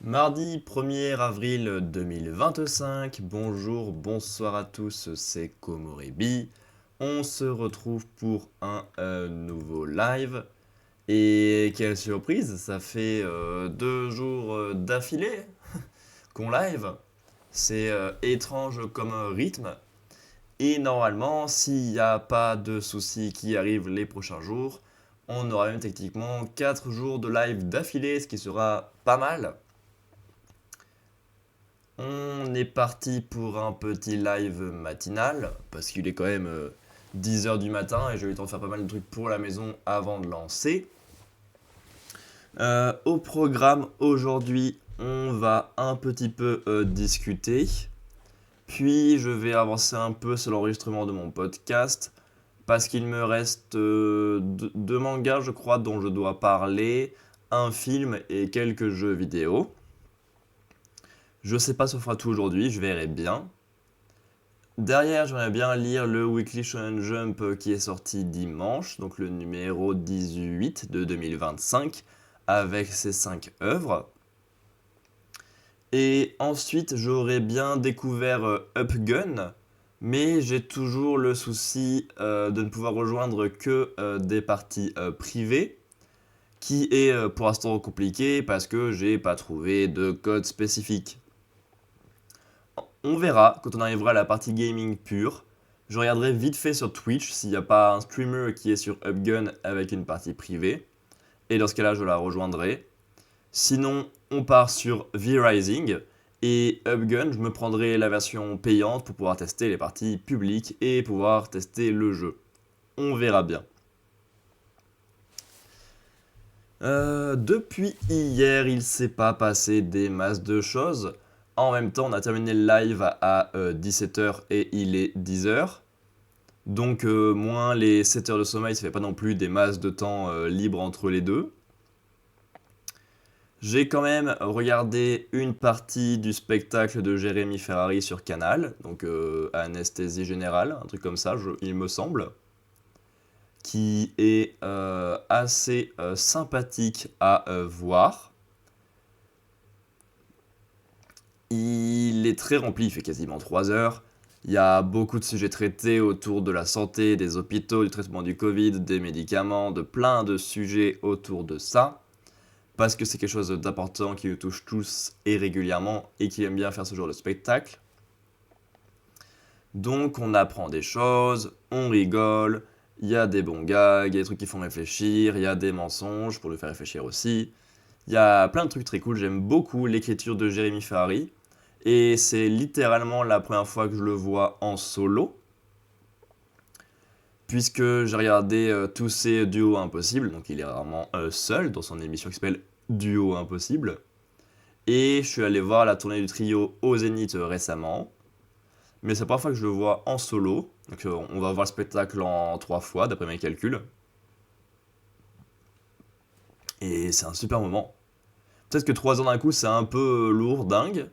Mardi 1er avril 2025, bonjour, bonsoir à tous, c'est Komoribi. On se retrouve pour un nouveau live. Et quelle surprise, ça fait 2 jours d'affilée qu'on live. C'est étrange comme rythme. Et normalement, s'il n'y a pas de soucis qui arrivent les prochains jours, on aura même techniquement 4 jours de live d'affilée, ce qui sera pas mal. On est parti pour un petit live matinal, parce qu'il est quand même 10 h du matin et j'ai eu le temps de faire pas mal de trucs pour la maison avant de lancer. Au programme aujourd'hui, on va un petit peu discuter, puis je vais avancer un peu sur l'enregistrement de mon podcast, parce qu'il me reste deux mangas, je crois, dont je dois parler, un film et quelques jeux vidéo. Je sais pas si on fera tout aujourd'hui, je verrai bien. Derrière, j'aimerais bien lire le Weekly Shonen Jump qui est sorti dimanche, donc le numéro 18 de 2025, avec ses 5 œuvres. Et ensuite, j'aurais bien découvert Up Gun, mais j'ai toujours le souci de ne pouvoir rejoindre que des parties privées, qui est pour l'instant compliqué parce que j'ai pas trouvé de code spécifique. On verra quand on arrivera à la partie gaming pure. Je regarderai vite fait sur Twitch s'il n'y a pas un streamer qui est sur Upgun avec une partie privée. Et dans ce cas-là, je la rejoindrai. Sinon, on part sur V-Rising. Et Upgun, je me prendrai la version payante pour pouvoir tester les parties publiques et pouvoir tester le jeu. On verra bien. Depuis hier, il s'est pas passé des masses de choses. En même temps, on a terminé le live à 17 h et il est 10 h. Donc, moins les 7 heures de sommeil, ça fait pas non plus des masses de temps libre entre les deux. J'ai quand même regardé une partie du spectacle de Jérémy Ferrari sur Canal, donc Anesthésie Générale, un truc comme ça, il me semble, qui est assez sympathique à voir. Il est très rempli, il fait quasiment 3 heures. Il y a beaucoup de sujets traités autour de la santé, des hôpitaux, du traitement du Covid, des médicaments, de plein de sujets autour de ça. Parce que c'est quelque chose d'important qui nous touche tous et régulièrement et qui aime bien faire ce genre de spectacle. Donc on apprend des choses, on rigole, il y a des bons gags, il y a des trucs qui font réfléchir, il y a des mensonges pour le faire réfléchir aussi. Il y a plein de trucs très cool, j'aime beaucoup l'écriture de Jérémy Ferrari. Et c'est littéralement la première fois que je le vois en solo, puisque j'ai regardé tous ses duos impossibles, donc il est rarement seul dans son émission qui s'appelle Duo Impossible. Et je suis allé voir la tournée du trio au Zénith récemment, mais c'est la première fois que je le vois en solo, donc on va voir le spectacle en 3 fois d'après mes calculs. Et c'est un super moment. Peut-être que 3 ans d'un coup c'est un peu lourd, dingue,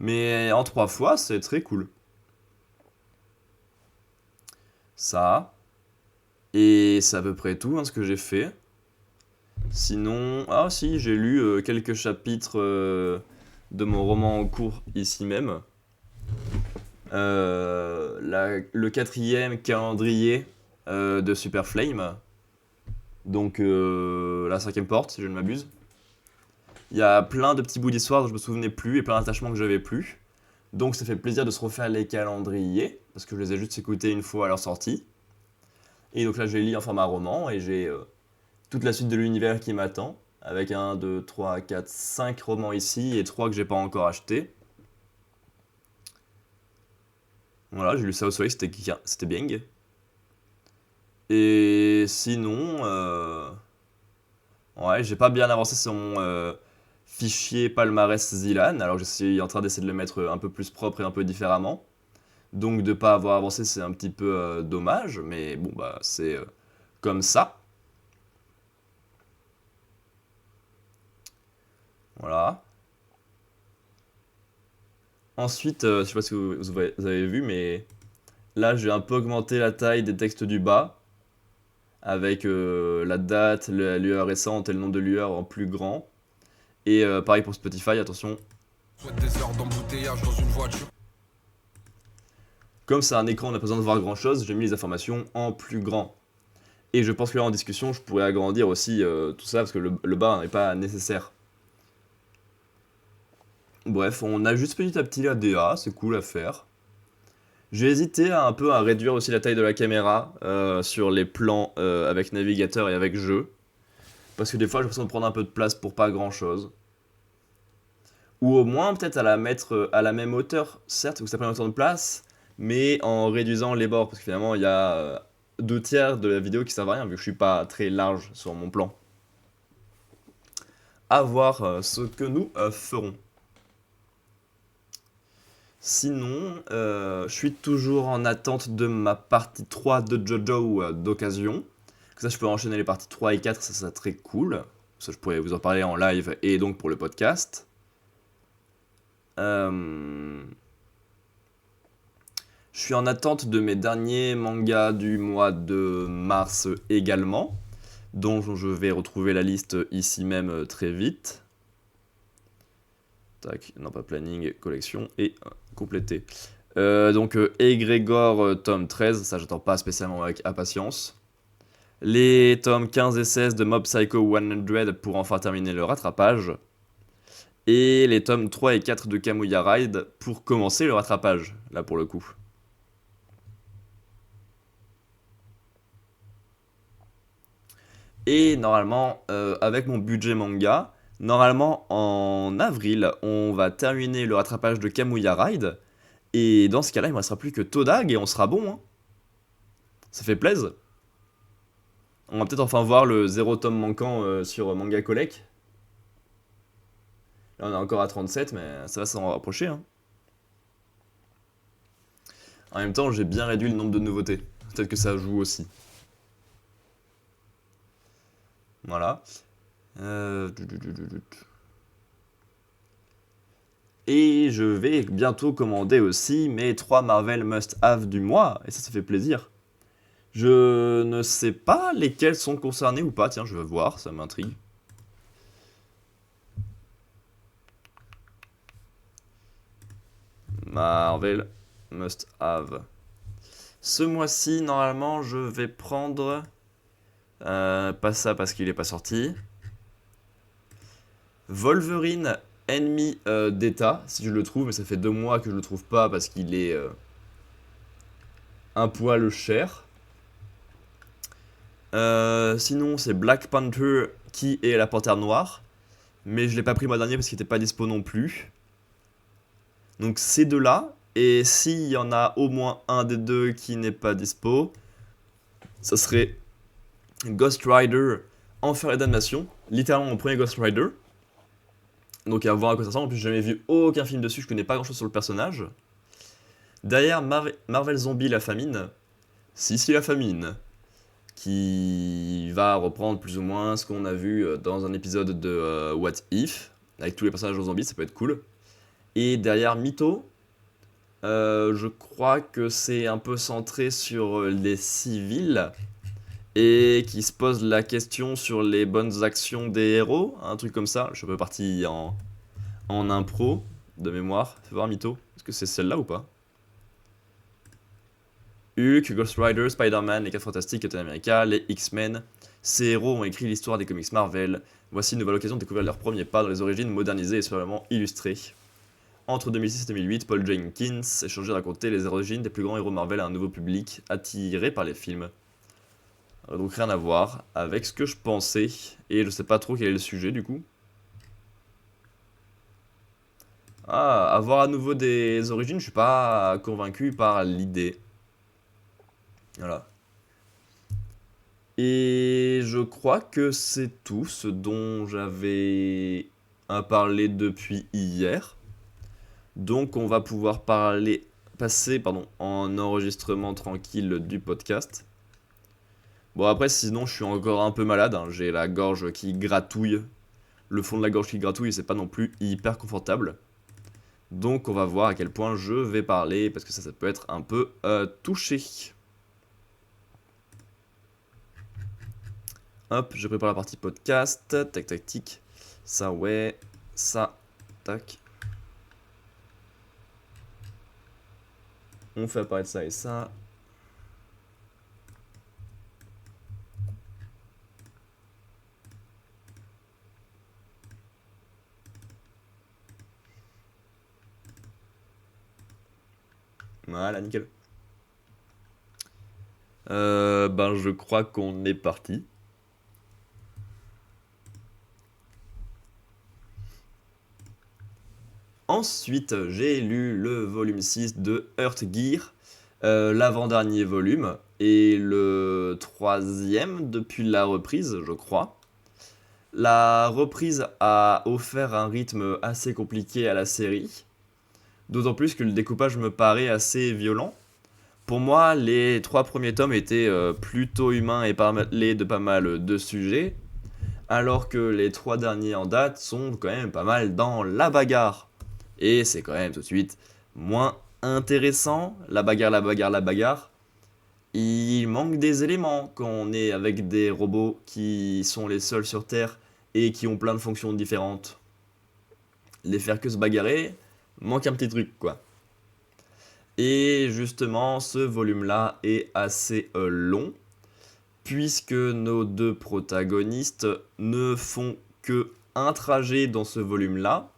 mais en 3 fois c'est très cool. Ça. Et c'est à peu près tout hein, ce que j'ai fait. Sinon, ah si, j'ai lu quelques chapitres de mon roman en cours ici même. Le quatrième calendrier de Super Flame. Donc la cinquième porte, si je ne m'abuse. Il y a plein de petits bouts d'histoire dont je me souvenais plus et plein d'attachements que j'avais plus. Donc ça fait plaisir de se refaire les calendriers, parce que je les ai juste écoutés une fois à leur sortie. Et donc là, je les lis en format roman et j'ai toute la suite de l'univers qui m'attend, avec 1, 2, 3, 4, 5 romans ici et 3 que j'ai pas encore achetés. Voilà, j'ai lu ça au soleil, c'était bien. Et sinon, ouais, j'ai pas bien avancé sur mon fichier palmarès Zilan, alors je suis en train d'essayer de le mettre un peu plus propre et un peu différemment. Donc de pas avoir avancé, c'est un petit peu dommage, mais bon, bah c'est comme ça. Voilà. Ensuite, je sais pas si vous avez vu, mais là, j'ai un peu augmenté la taille des textes du bas, avec la date, la lueur récente et le nom de lueur en plus grand. Et pareil pour Spotify, attention. Des heures d'embouteillage dans une voiture. Comme c'est un écran, on n'a pas besoin de voir grand chose, j'ai mis les informations en plus grand. Et je pense que là en discussion, je pourrais agrandir aussi tout ça parce que le bas n'est pas nécessaire. Bref, on ajuste petit à petit la DA, c'est cool à faire. J'ai hésité un peu à réduire aussi la taille de la caméra sur les plans avec navigateur et avec jeu. Parce que des fois, j'ai l'impression de prendre un peu de place pour pas grand chose. Ou au moins, peut-être à la mettre à la même hauteur, certes, où ça prend autant de place, mais en réduisant les bords. Parce que finalement, il y a 2 tiers de la vidéo qui servent à rien, vu que je suis pas très large sur mon plan. À voir ce que nous ferons. Sinon, je suis toujours en attente de ma partie 3 de JoJo d'occasion. Ça, je peux enchaîner les parties 3 et 4, ça serait très cool. Ça, je pourrais vous en parler en live et donc pour le podcast. Je suis en attente de mes derniers mangas du mois de mars également, dont je vais retrouver la liste ici même très vite. Tac, non pas planning, collection et compléter. Donc Egrégor tome 13, ça j'attends pas spécialement avec impatience. Les tomes 15 et 16 de Mob Psycho 100 pour enfin terminer le rattrapage. Et les tomes 3 et 4 de Kamuya Ride pour commencer le rattrapage, là pour le coup. Et normalement, avec mon budget manga, normalement en avril, on va terminer le rattrapage de Kamuya Ride. Et dans ce cas-là, il ne me restera plus que Todag et on sera bon. Hein. Ça fait plaisir. On va peut-être enfin voir le 0 tome manquant sur Manga Collect. Là, on est encore à 37, mais ça va s'en rapprocher. Hein. En même temps, j'ai bien réduit le nombre de nouveautés. Peut-être que ça joue aussi. Voilà. Et je vais bientôt commander aussi mes 3 Marvel Must-Have du mois. Et ça fait plaisir. Je ne sais pas lesquels sont concernés ou pas. Tiens, je vais voir, ça m'intrigue. Marvel Must-Have. Ce mois-ci, normalement, je vais prendre... pas ça parce qu'il n'est pas sorti. Wolverine Ennemi d'État, si je le trouve, mais ça fait 2 mois que je le trouve pas parce qu'il est un poil cher. Sinon, c'est Black Panther qui est la Panthère Noire, mais je l'ai pas pris le mois dernier parce qu'il n'était pas dispo non plus. Donc ces deux-là, et s'il y en a au moins un des deux qui n'est pas dispo, ça serait Ghost Rider Enfer et Damnation, littéralement mon premier Ghost Rider. Donc à voir à quoi ça ressemble, en plus j'ai jamais vu aucun film dessus, je connais pas grand chose sur le personnage. Derrière Marvel Zombie La Famine, si La Famine, qui va reprendre plus ou moins ce qu'on a vu dans un épisode de What If, avec tous les personnages en zombies, ça peut être cool. Et derrière Mytho, je crois que c'est un peu centré sur les civils, et qui se pose la question sur les bonnes actions des héros, un truc comme ça. Je suis un peu parti en impro de mémoire. Fais voir Mytho, est-ce que c'est celle-là ou pas? Hulk, Ghost Rider, Spider-Man, les 4 Fantastiques, Captain America, les X-Men. Ces héros ont écrit l'histoire des comics Marvel. Voici une nouvelle occasion de découvrir leurs premiers pas dans les origines modernisées et sûrement illustrées. Entre 2006 et 2008, Paul Jenkins est chargé de raconter les origines des plus grands héros Marvel à un nouveau public attiré par les films. Donc rien à voir avec ce que je pensais. Et je sais pas trop quel est le sujet du coup. Ah, avoir à nouveau des origines, je suis pas convaincu par l'idée. Voilà. Et je crois que c'est tout ce dont j'avais à parler depuis hier. Donc on va pouvoir passer en enregistrement tranquille du podcast. Bon après sinon je suis encore un peu malade, hein. J'ai la gorge qui gratouille. Le fond de la gorge qui gratouille, c'est pas non plus hyper confortable. Donc on va voir à quel point je vais parler, parce que ça peut être un peu touché. Hop, je prépare la partie podcast. Tac tac tic. Ça ouais. ça. Tac. On fait apparaître ça et ça. Voilà, nickel. Ben, je crois qu'on est parti. Ensuite, j'ai lu le volume 6 de Earth Gear, l'avant-dernier volume, et le troisième depuis la reprise, je crois. La reprise a offert un rythme assez compliqué à la série, d'autant plus que le découpage me paraît assez violent. Pour moi, les 3 premiers tomes étaient plutôt humains et parlaient de pas mal de sujets, alors que les 3 derniers en date sont quand même pas mal dans la bagarre. Et c'est quand même tout de suite moins intéressant, la bagarre, la bagarre, la bagarre. Il manque des éléments quand on est avec des robots qui sont les seuls sur Terre et qui ont plein de fonctions différentes. Les faire que se bagarrer, manque un petit truc quoi. Et justement, ce volume-là est assez long, puisque nos 2 protagonistes ne font que un trajet dans ce volume-là,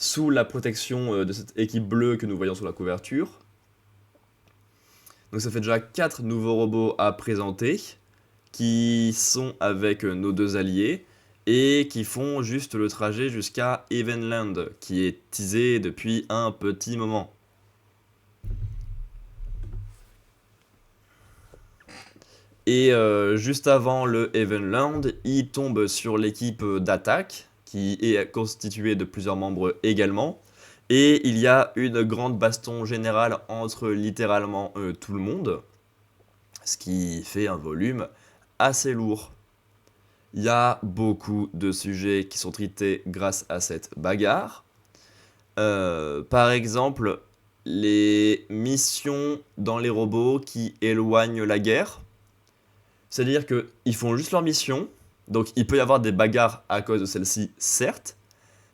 sous la protection de cette équipe bleue que nous voyons sur la couverture. Donc ça fait déjà 4 nouveaux robots à présenter, qui sont avec nos 2 alliés, et qui font juste le trajet jusqu'à Evenland, qui est teasé depuis un petit moment. Et juste avant le Evenland, il tombe sur l'équipe d'attaque, qui est constituée de plusieurs membres également. Et il y a une grande baston générale entre littéralement tout le monde, ce qui fait un volume assez lourd. Il y a beaucoup de sujets qui sont traités grâce à cette bagarre. Par exemple, les missions dans les robots qui éloignent la guerre. C'est-à-dire qu'ils font juste leur mission, donc il peut y avoir des bagarres à cause de celle-ci, certes,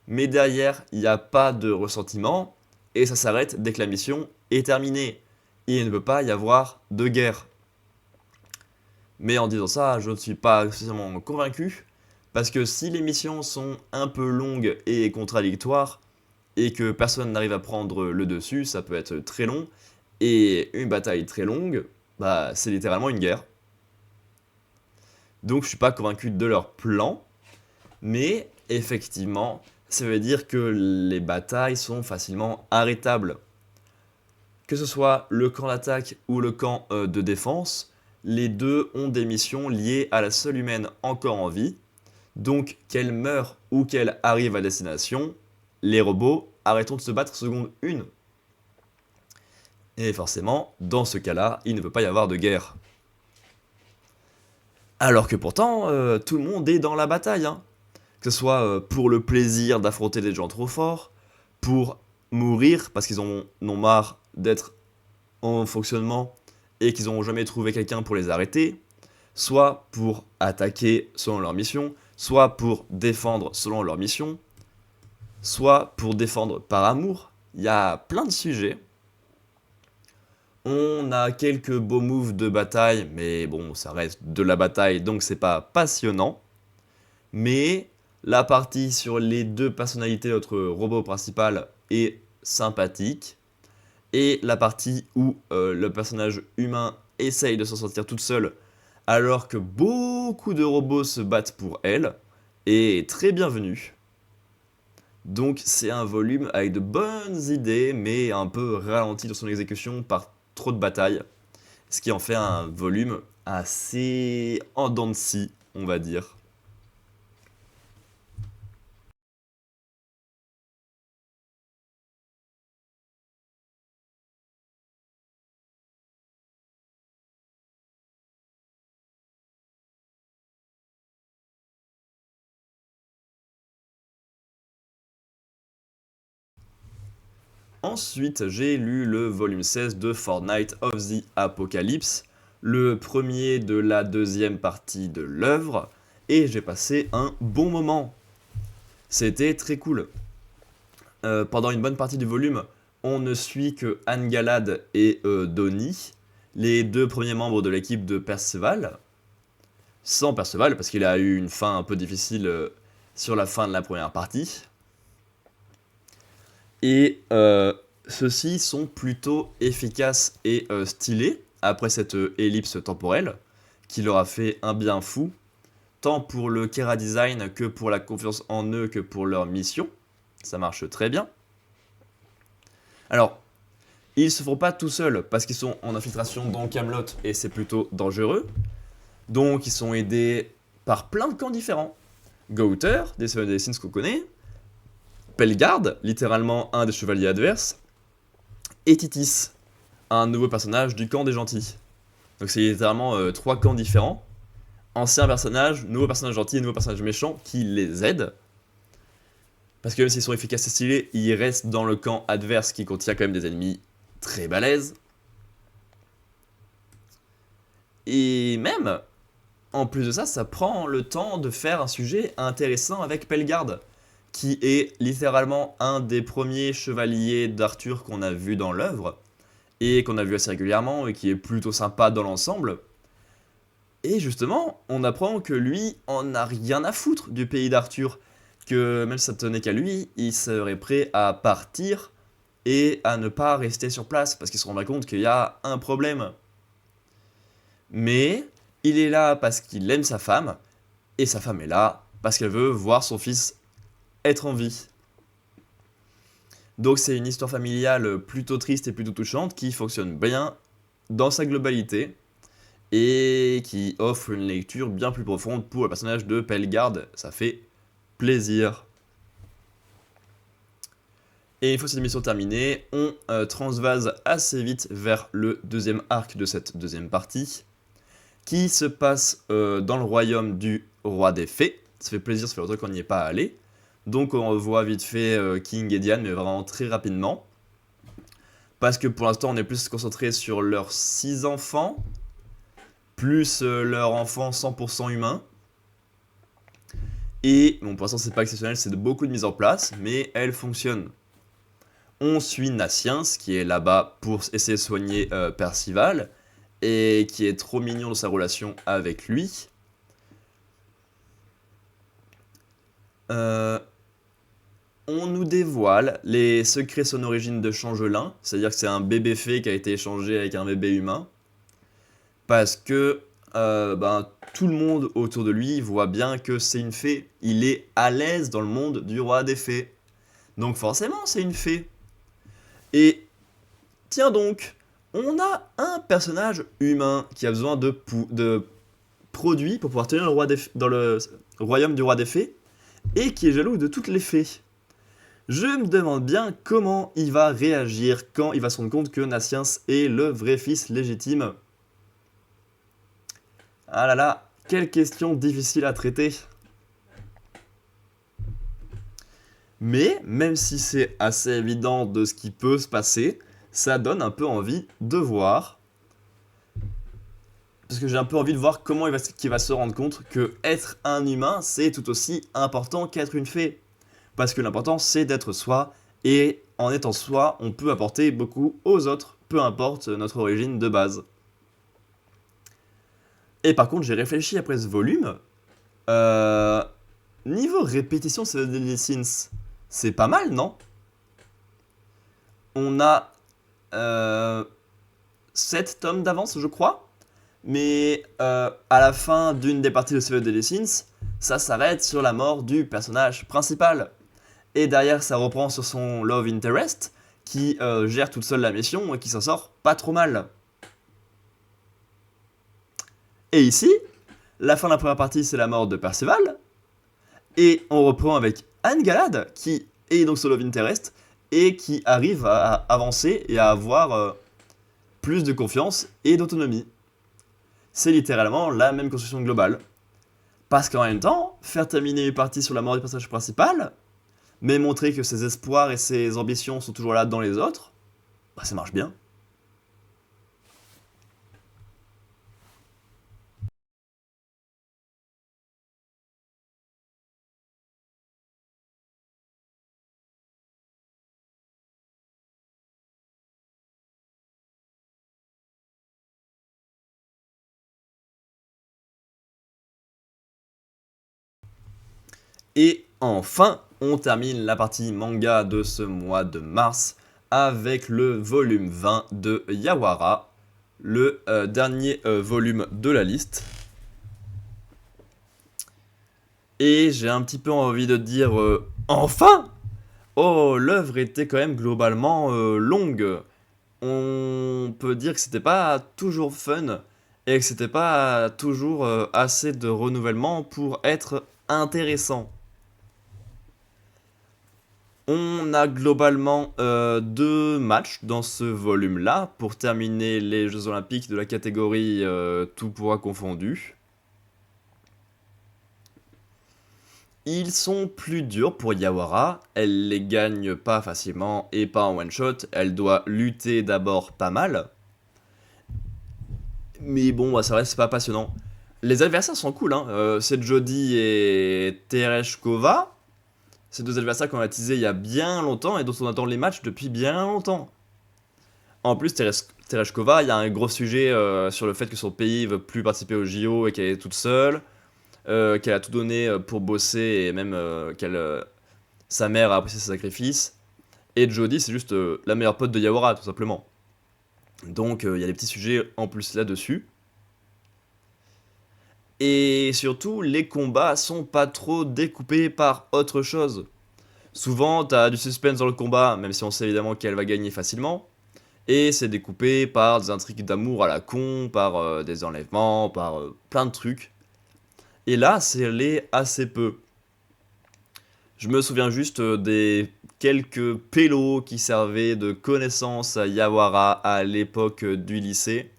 mais derrière, il n'y a pas de ressentiment, et ça s'arrête dès que la mission est terminée. Il ne peut pas y avoir de guerre. Mais en disant ça, je ne suis pas spécialement convaincu, parce que si les missions sont un peu longues et contradictoires, et que personne n'arrive à prendre le dessus, ça peut être très long, et une bataille très longue, bah c'est littéralement une guerre. Donc je suis pas convaincu de leur plan, mais effectivement, ça veut dire que les batailles sont facilement arrêtables. Que ce soit le camp d'attaque ou le camp de défense, les deux ont des missions liées à la seule humaine encore en vie. Donc qu'elle meure ou qu'elle arrive à destination, les robots arrêtons de se battre seconde une. Et forcément, dans ce cas-là, il ne peut pas y avoir de guerre. Alors que pourtant, tout le monde est dans la bataille, hein. Que ce soit pour le plaisir d'affronter des gens trop forts, pour mourir parce qu'ils en ont marre d'être en fonctionnement et qu'ils n'ont jamais trouvé quelqu'un pour les arrêter, soit pour attaquer selon leur mission, soit pour défendre selon leur mission, soit pour défendre par amour. Il y a plein de sujets. On a quelques beaux moves de bataille, mais bon, ça reste de la bataille, donc c'est pas passionnant. Mais la partie sur les deux personnalités de notre robot principal est sympathique. Et la partie où le personnage humain essaye de s'en sortir toute seule, alors que beaucoup de robots se battent pour elle, est très bienvenue. Donc c'est un volume avec de bonnes idées, mais un peu ralenti dans son exécution par trop de batailles. Ce qui en fait un volume assez en dents de scie, on va dire. Ensuite, j'ai lu le volume 16 de Fortnite of the Apocalypse, le premier de la deuxième partie de l'œuvre, et j'ai passé un bon moment. C'était très cool. pendant une bonne partie du volume, on ne suit que Anne-Galad et Donnie, les deux premiers membres de l'équipe de Perceval. Sans Perceval, parce qu'il a eu une fin un peu difficile sur la fin de la première partie. Et ceux-ci sont plutôt efficaces et stylés, après cette ellipse temporelle, qui leur a fait un bien fou, tant pour le Kera Design que pour la confiance en eux que pour leur mission. Ça marche très bien. Alors, ils se font pas tout seuls, parce qu'ils sont en infiltration dans Camelot, et c'est plutôt dangereux. Donc ils sont aidés par plein de camps différents. Gauter, des Seven Deadly Sins qu'on connaît, Pelgard, littéralement un des chevaliers adverses, et Titis, un nouveau personnage du camp des gentils. Donc c'est littéralement trois camps différents. Anciens personnages, nouveaux personnages gentils et nouveaux personnages méchants qui les aident. Parce que même s'ils sont efficaces et stylés, ils restent dans le camp adverse qui contient quand même des ennemis très balèzes. Et même, en plus de ça, ça prend le temps de faire un sujet intéressant avec Pelgard, qui est littéralement un des premiers chevaliers d'Arthur qu'on a vu dans l'œuvre, et qu'on a vu assez régulièrement, et qui est plutôt sympa dans l'ensemble. Et justement, on apprend que lui en a rien à foutre du pays d'Arthur, que même si ça tenait qu'à lui, il serait prêt à partir et à ne pas rester sur place, parce qu'il se rendra compte qu'il y a un problème. Mais il est là parce qu'il aime sa femme, et sa femme est là parce qu'elle veut voir son fils être en vie. Donc c'est une histoire familiale plutôt triste et plutôt touchante qui fonctionne bien dans sa globalité et qui offre une lecture bien plus profonde pour le personnage de Pelgard. Ça fait plaisir. Et une fois cette émission terminée, on transvase assez vite vers le deuxième arc de cette deuxième partie, qui se passe dans le royaume du roi des fées. Ça fait plaisir, ça fait longtemps qu'on n'y est pas allé. Donc on revoit vite fait King et Diane, mais vraiment très rapidement. Parce que pour l'instant on est plus concentré sur leurs 6 enfants, plus leurs enfants 100% humains. Et bon, pour l'instant c'est pas exceptionnel, c'est de beaucoup de mise en place, mais elle fonctionne. On suit Naciens, qui est là-bas pour essayer de soigner Percival, et qui est trop mignon dans sa relation avec lui. On nous dévoile les secrets de son origine de Changelin, c'est-à-dire que c'est un bébé fée qui a été échangé avec un bébé humain, parce que tout le monde autour de lui voit bien que c'est une fée. Il est à l'aise dans le monde du roi des fées. Donc forcément, c'est une fée. Et tiens donc, on a un personnage humain qui a besoin de produits pour pouvoir tenir dans le royaume du roi des fées, et qui est jaloux de toutes les fées. Je me demande bien comment il va réagir quand il va se rendre compte que Naciens est le vrai fils légitime. Ah là là, quelle question difficile à traiter. Mais même si c'est assez évident de ce qui peut se passer, ça donne un peu envie de voir. Parce que j'ai un peu envie de voir comment il va se rendre compte que être un humain, c'est tout aussi important qu'être une fée. Parce que l'important, c'est d'être soi, et en étant soi, on peut apporter beaucoup aux autres, peu importe notre origine de base. Et par contre, j'ai réfléchi après ce volume. Niveau répétition, c'est Deadly Sins, c'est pas mal, non? On a 7 tomes d'avance, je crois. Mais à la fin d'une des parties de Seven Deadly Sins, ça s'arrête sur la mort du personnage principal. Et derrière, ça reprend sur son Love Interest, qui gère toute seule la mission et qui s'en sort pas trop mal. Et ici, la fin de la première partie, c'est la mort de Perceval. Et on reprend avec Anne-Galad, qui est donc son Love Interest, et qui arrive à avancer et à avoir plus de confiance et d'autonomie. C'est littéralement la même construction globale. Parce qu'en même temps, faire terminer une partie sur la mort du personnage principal, mais montrer que ses espoirs et ses ambitions sont toujours là dans les autres, ça marche bien. Et enfin, on termine la partie manga de ce mois de mars avec le volume 20 de Yawara, le dernier volume de la liste. Et j'ai un petit peu envie de dire enfin. Oh, l'œuvre était quand même globalement longue. On peut dire que c'était pas toujours fun et que c'était pas toujours assez de renouvellement pour être intéressant. On a globalement deux matchs dans ce volume-là pour terminer les Jeux Olympiques de la catégorie tout poids confondu. Ils sont plus durs pour Yawara, elle les gagne pas facilement et pas en one shot, elle doit lutter d'abord pas mal. Mais bon, bah, ça reste pas passionnant. Les adversaires sont cool, hein. C'est Jody et Tereshkova. Ces deux adversaires qu'on a teasés il y a bien longtemps et dont on attend les matchs depuis bien longtemps. En plus, Tereshkova, il y a un gros sujet sur le fait que son pays veut plus participer aux JO et qu'elle est toute seule, qu'elle a tout donné pour bosser et même sa mère a apprécié ses sacrifices. Et Jody, c'est juste la meilleure pote de Yawara, tout simplement. Donc, il y a des petits sujets en plus là-dessus. Et surtout, les combats sont pas trop découpés par autre chose. Souvent, t'as du suspense dans le combat, même si on sait évidemment qu'elle va gagner facilement. Et c'est découpé par des intrigues d'amour à la con, par des enlèvements, par plein de trucs. Et là, c'est l'est assez peu. Je me souviens juste des quelques pélos qui servaient de connaissances à Yawara à l'époque du lycée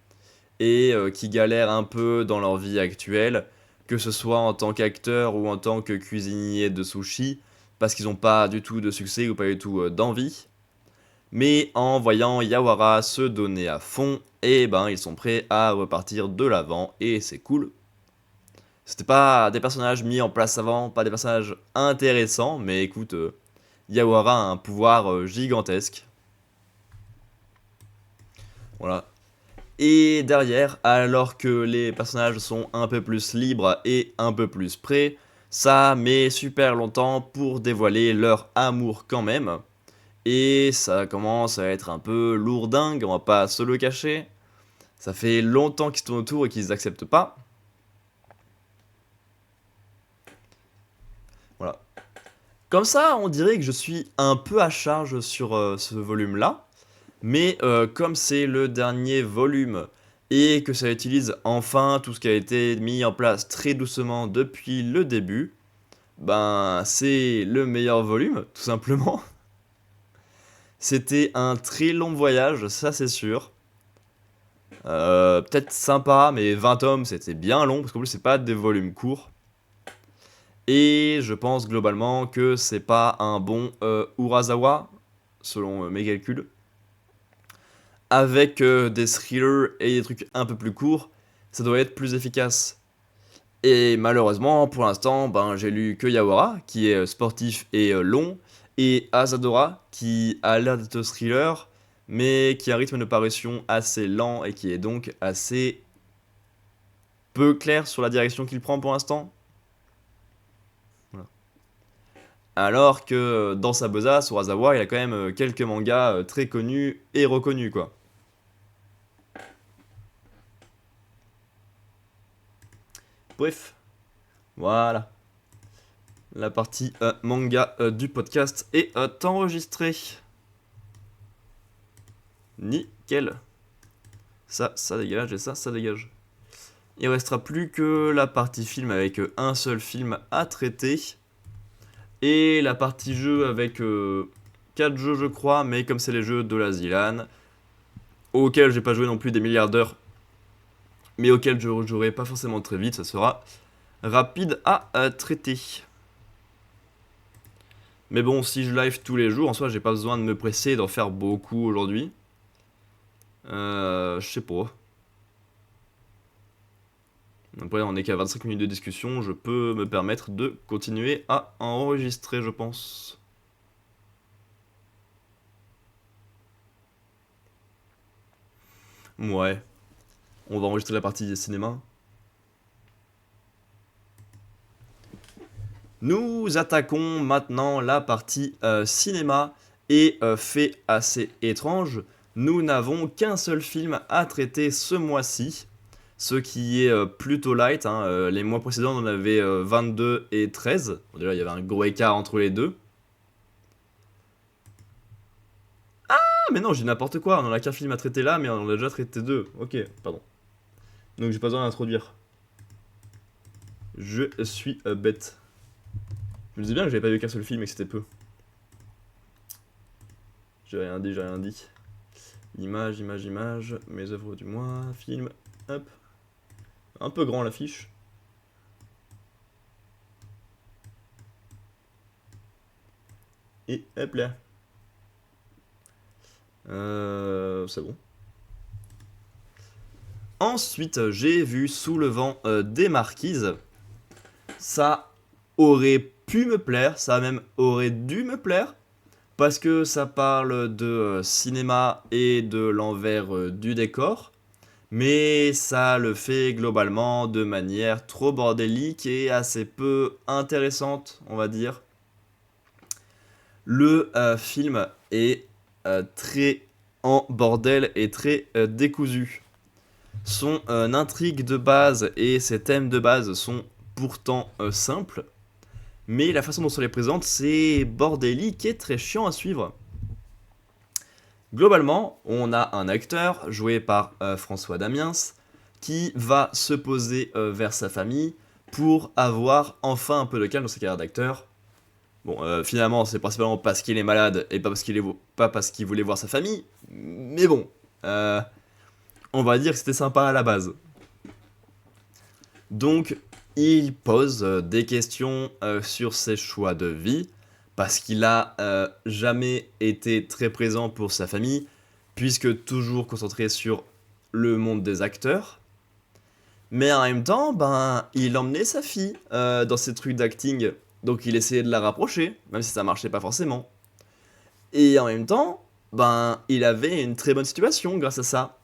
et qui galèrent un peu dans leur vie actuelle, que ce soit en tant qu'acteur ou en tant que cuisinier de sushi, parce qu'ils n'ont pas du tout de succès ou pas du tout d'envie. Mais en voyant Yawara se donner à fond, et ben ils sont prêts à repartir de l'avant et c'est cool. C'était pas des personnages mis en place avant, pas des personnages intéressants, mais écoute, Yawara a un pouvoir gigantesque. Voilà. Et derrière, alors que les personnages sont un peu plus libres et un peu plus prêts, ça met super longtemps pour dévoiler leur amour quand même. Et ça commence à être un peu lourdingue, on va pas se le cacher. Ça fait longtemps qu'ils se tournent autour et qu'ils acceptent pas. Voilà. Comme ça, on dirait que je suis un peu à charge sur ce volume-là. Mais comme c'est le dernier volume et que ça utilise enfin tout ce qui a été mis en place très doucement depuis le début, ben c'est le meilleur volume, tout simplement. C'était un très long voyage, ça c'est sûr. Peut-être sympa, mais 20 tomes c'était bien long, parce qu'en plus c'est pas des volumes courts. Et je pense globalement que c'est pas un bon Urasawa, selon mes calculs. Avec des thrillers et des trucs un peu plus courts, ça doit être plus efficace. Et malheureusement, pour l'instant, ben, j'ai lu que Yawara, qui est sportif et long, et Asadora, qui a l'air d'être thriller, mais qui a un rythme de parution assez lent et qui est donc assez peu clair sur la direction qu'il prend pour l'instant. Voilà. Alors que dans sa besace, Urasawa, il a quand même quelques mangas très connus et reconnus, quoi. Bref, voilà. La partie manga du podcast est enregistrée. Nickel. Ça dégage et ça dégage. Il restera plus que la partie film avec un seul film à traiter. Et la partie jeu avec 4 jeux je crois, mais comme c'est les jeux de la Zilan, auxquels j'ai pas joué non plus des milliards d'heures, mais auxquels je jouerai pas forcément très vite, ça sera rapide à traiter. Mais bon, si je live tous les jours, en soi, j'ai pas besoin de me presser et d'en faire beaucoup aujourd'hui. Je sais pas. Après, on est qu'à 25 minutes de discussion, je peux me permettre de continuer à enregistrer, je pense. Ouais. On va enregistrer la partie cinéma. Nous attaquons maintenant la partie cinéma et fait assez étrange, nous n'avons qu'un seul film à traiter ce mois-ci, ce qui est plutôt light, hein. Les mois précédents on en avait 22 et 13, bon, déjà il y avait un gros écart entre les deux. Ah mais non, j'ai n'importe quoi, on en a qu'un film à traiter là, mais on en a déjà traité deux, ok, pardon. Donc j'ai pas besoin d'introduire. Je suis bête. Je me disais bien que j'avais pas vu qu'un seul film et que c'était peu. J'ai rien dit, j'ai rien dit. Image, image, image, mes œuvres du mois, film, hop. Un peu grand l'affiche. Et hop là. C'est bon. Ensuite, j'ai vu Sous le vent des marquises. Ça aurait pu me plaire, ça même aurait dû me plaire, parce que ça parle de cinéma et de l'envers du décor, mais ça le fait globalement de manière trop bordélique et assez peu intéressante, on va dire. Le film est très en bordel et très décousu. Son intrigue de base et ses thèmes de base sont pourtant simples, mais la façon dont on les présente, c'est bordélique et très chiant à suivre. Globalement, on a un acteur joué par François Damiens qui va se poser vers sa famille pour avoir enfin un peu de calme dans sa carrière d'acteur. Bon, finalement, c'est principalement parce qu'il est malade et pas parce qu'il voulait voir sa famille, mais bon, on va dire que c'était sympa à la base. Donc, il pose des questions sur ses choix de vie, parce qu'il a jamais été très présent pour sa famille, puisque toujours concentré sur le monde des acteurs. Mais en même temps, ben, il emmenait sa fille dans ses trucs d'acting, donc il essayait de la rapprocher, même si ça marchait pas forcément. Et en même temps, ben, il avait une très bonne situation grâce à ça.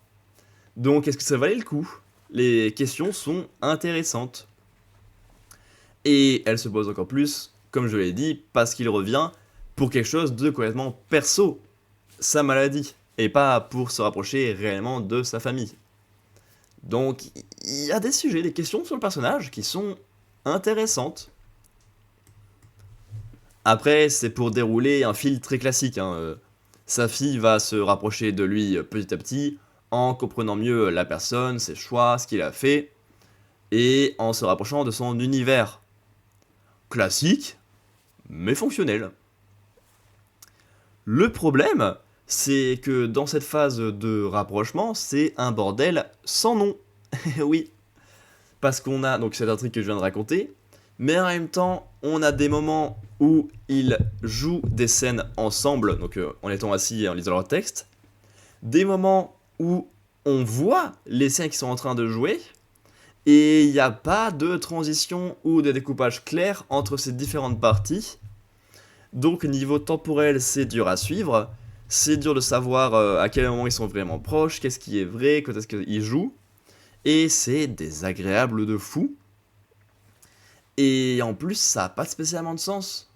Donc est-ce que ça valait le coup? Les questions sont intéressantes. Et elle se pose encore plus, comme je l'ai dit, parce qu'il revient pour quelque chose de complètement perso, sa maladie, et pas pour se rapprocher réellement de sa famille. Donc il y a des sujets, des questions sur le personnage qui sont intéressantes. Après, c'est pour dérouler un fil très classique, hein. Sa fille va se rapprocher de lui petit à petit, en comprenant mieux la personne, ses choix, ce qu'il a fait, et en se rapprochant de son univers. Classique, mais fonctionnel. Le problème, c'est que dans cette phase de rapprochement, c'est un bordel sans nom. Oui, parce qu'on a donc cette intrigue que je viens de raconter, mais en même temps, on a des moments où ils jouent des scènes ensemble, donc en étant assis et en lisant leur texte, des moments où on voit les scènes qui sont en train de jouer, et il n'y a pas de transition ou de découpage clair entre ces différentes parties. Donc niveau temporel, c'est dur à suivre. C'est dur de savoir à quel moment ils sont vraiment proches, qu'est-ce qui est vrai, quand est-ce qu'ils jouent. Et c'est désagréable de fou. Et en plus, ça n'a pas spécialement de sens.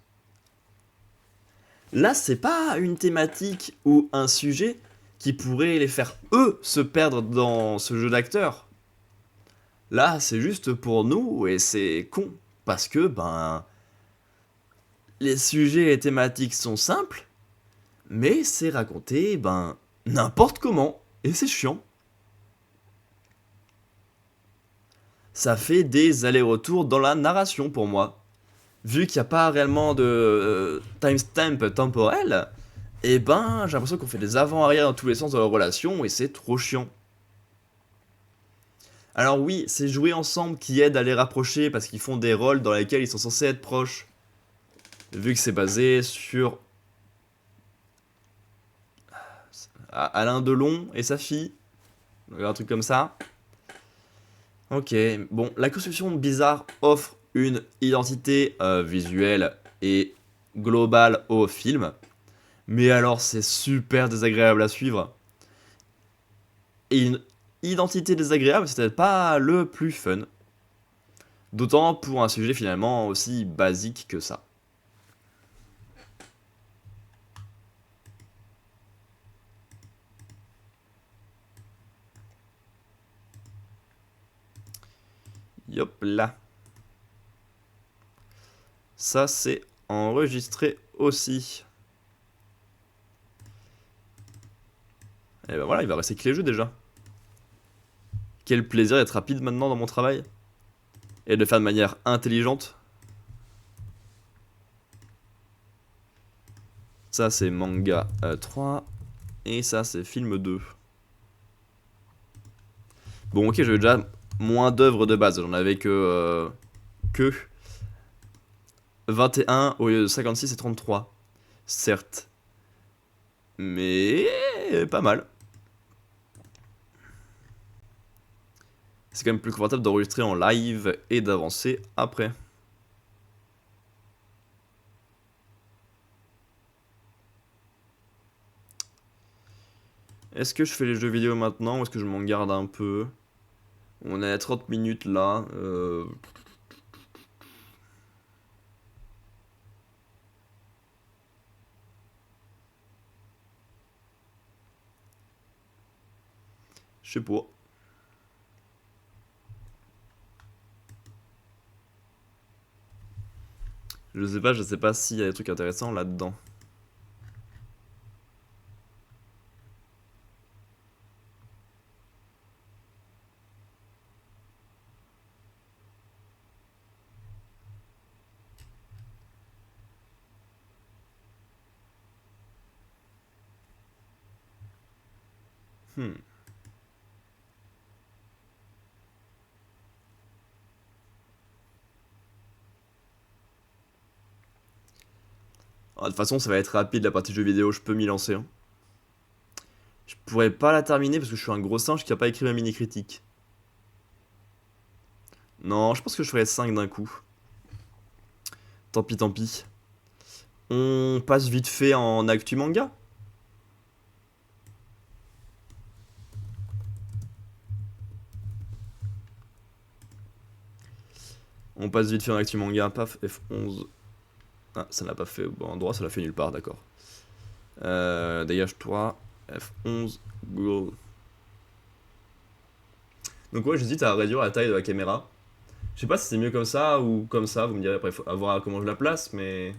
Là, c'est pas une thématique ou un sujet qui pourrait les faire, eux, se perdre dans ce jeu d'acteurs. Là, c'est juste pour nous, et c'est con. Parce que, ben... les sujets et les thématiques sont simples, mais c'est raconté, ben... n'importe comment. Et c'est chiant. Ça fait des allers-retours dans la narration pour moi. Vu qu'il n'y a pas réellement de timestamp temporel, et ben j'ai l'impression qu'on fait des avant-arrière dans tous les sens de leur relation, et c'est trop chiant. Alors oui, c'est jouer ensemble qui aide à les rapprocher parce qu'ils font des rôles dans lesquels ils sont censés être proches. Vu que c'est basé sur Alain Delon et sa fille, un truc comme ça. Ok, bon, la construction bizarre offre une identité visuelle et globale au film, mais alors c'est super désagréable à suivre. Et une identité désagréable, c'est peut-être pas le plus fun. D'autant pour un sujet finalement aussi basique que ça. Yop là. Ça c'est enregistré aussi. Et ben voilà, il va rester que les jeux déjà. Quel plaisir d'être rapide maintenant dans mon travail. Et de le faire de manière intelligente. Ça c'est manga 3. Et ça c'est film 2. Bon ok, j'avais déjà moins d'œuvres de base. J'en avais que 21 au lieu de 56 et 33. Certes. Mais pas mal. C'est quand même plus confortable d'enregistrer en live et d'avancer après. Est-ce que je fais les jeux vidéo maintenant ou est-ce que je m'en garde un peu? On est à 30 minutes là. Je sais pas. Je sais pas s'il y a des trucs intéressants là-dedans. Hmm. Ah, de toute façon, ça va être rapide la partie jeux vidéo, je peux m'y lancer, hein. Je pourrais pas la terminer parce que je suis un gros singe qui a pas écrit ma mini critique. Non, je pense que je ferai 5 d'un coup. Tant pis, tant pis. On passe vite fait en actu manga. On passe vite fait en actu manga, paf, F11. Ah, ça n'a pas fait au bon endroit, ça l'a fait nulle part, d'accord. Dégage-toi, F11, Google. Donc ouais, j'hésite à réduire la taille de la caméra. Je sais pas si c'est mieux comme ça ou comme ça, vous me direz après, faut voir comment je la place, mais...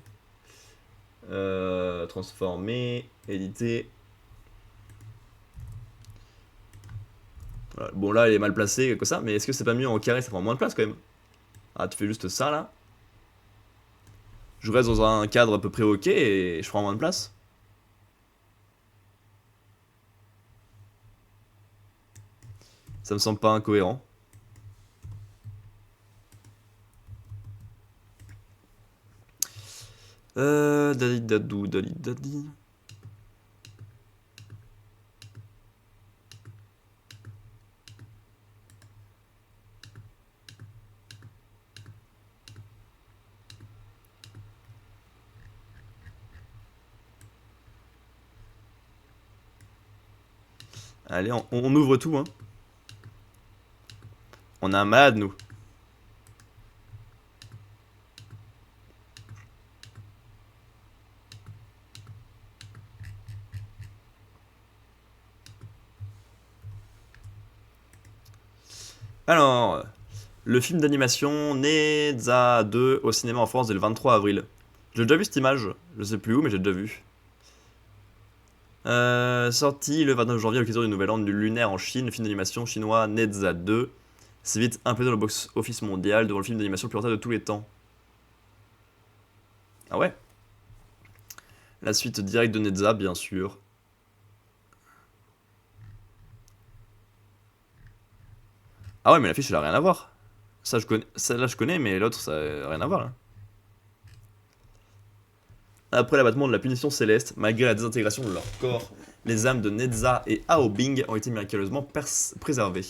transformer, éditer... Voilà. Bon là, elle est mal placée, comme ça, mais est-ce que c'est pas mieux en carré, ça prend moins de place quand même? Ah, tu fais juste ça là. Je reste dans un cadre à peu près ok et je prends moins de place. Ça me semble pas incohérent. Dali dadou, dali dadi. Allez, on ouvre tout, hein. On a un malade, nous. Alors, le film d'animation Neza 2 au cinéma en France dès le 23 avril. J'ai déjà vu cette image, je sais plus où, mais j'ai déjà vu. Sorti le 29 janvier à l'occasion du nouvel an du lunaire en Chine, le film d'animation chinois Neza 2 s'est vite imposé dans le box-office mondial devant le film d'animation le plus rentable de tous les temps. Ah ouais? La suite directe de Neza, bien sûr. Ah ouais, mais l'affiche, elle a rien à voir. Ça, je connais, celle-là, je connais, mais l'autre, ça a rien à voir, là. Après l'abattement de la punition céleste, malgré la désintégration de leur corps, les âmes de Netza et Aobing ont été miraculeusement préservées.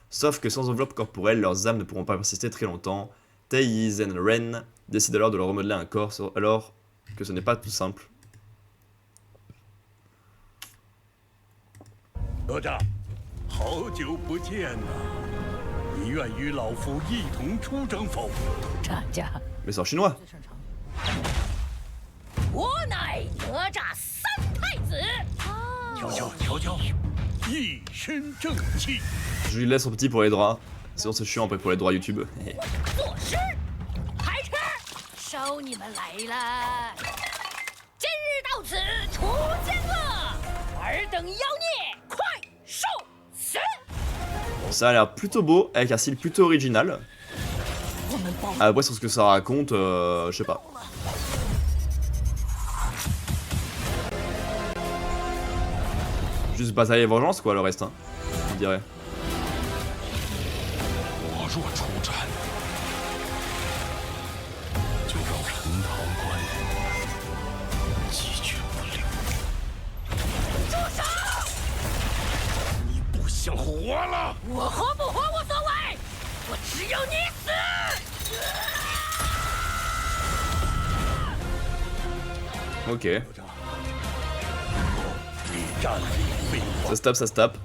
Sauf que sans enveloppe corporelle, leurs âmes ne pourront pas persister très longtemps. Tei Zen Ren décide alors de leur remodeler un corps, alors que ce n'est pas tout simple. 哪吒，好久不见呐！你愿与老夫一同出征否？ 这家 Mais c'est en chinois. 最擅长。我乃哪吒三太子。瞧瞧瞧瞧，一身正气。 Je lui laisse son petit pour les droits. Sinon c'est chiant après pour les droits YouTube. 作诗，排斥，收你们来了。今日到此除奸恶，尔等妖孽快受死！ Ça a l'air plutôt beau, avec un style plutôt original. 我们包 Après sur ce que ça raconte, je sais pas. Juste bataille et vengeance quoi le reste, hein, on dirait. 我若出战，就让陈塘关鸡犬不留。住手！你不想活了？ 我活不活无所谓，我只有你死！ Ok, 你战力非凡。 ça se tape, ça se tape.